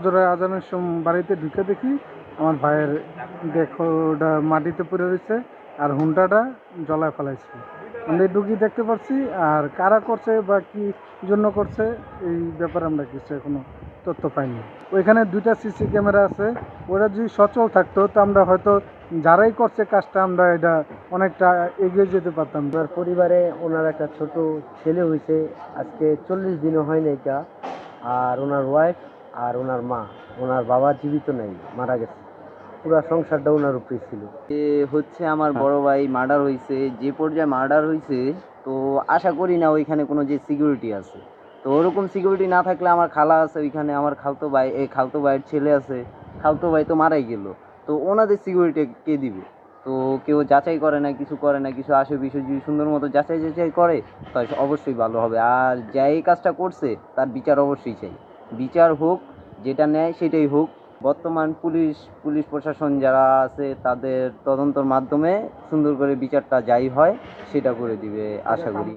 ফজরের আজানের সময় বাড়িতে ঢুকে দেখি আমার ভাইয়ের দেখো ওটা মাটিতে পড়ে রয়েছে আর হুন্ডাটা জ্বলায় ফেলাইছে। আমরা ঢুকি দেখতে পাচ্ছি, আর কারা করছে বা কি জন্য করছে এই ব্যাপারে আমরা কিছু এখনো তথ্য পাইনি। ওইখানে 2টা সিসি ক্যামেরা আছে, ওরা যদি সচল থাকতো তো আমরা হয়তো যারাই করছে কাজটা আমরা এটা অনেকটা এগিয়ে যেতে পারতাম। ওনার পরিবারে ওনার একটা ছোট ছেলে হয়েছে, আজকে 40 দিনও হয় না এটা। আর ওনার ওয়াইফ আর ওনার মা, ওনার বাবা জীবিত নেই, মারা গেছে। পুরো সংসারটা ওনার উপরে ছিল। হচ্ছে আমার বড় ভাই মার্ডার হয়েছে, যে পর্যায়ে মার্ডার হয়েছে তো আশা করি না ওইখানে কোনো যে সিকিউরিটি আছে, তো ওরকম সিকিউরিটি না থাকলে আমার খালা আছে ওইখানে, আমার খালতো ভাইয়ের ছেলে আছে, খালতো ভাই তো মারাই গেল, তো ওনাদের সিকিউরিটি কে দিবে? তো কেউ যাচাই করে না, কিছু করে না, কিছু আসে বিষয় যদি সুন্দর মতো যাচাই করে তাহলে অবশ্যই ভালো হবে। আর যা এই কাজটা করছে তার বিচার অবশ্যই চাই, বিচার হোক, যেটা নেয় সেটাই হোক। বর্তমান পুলিশ প্রশাসন যারা আছে তাদের তদন্তর মাধ্যমে সুন্দর করে বিচারটা যাই হয় সেটা করে দিবে আশা করি।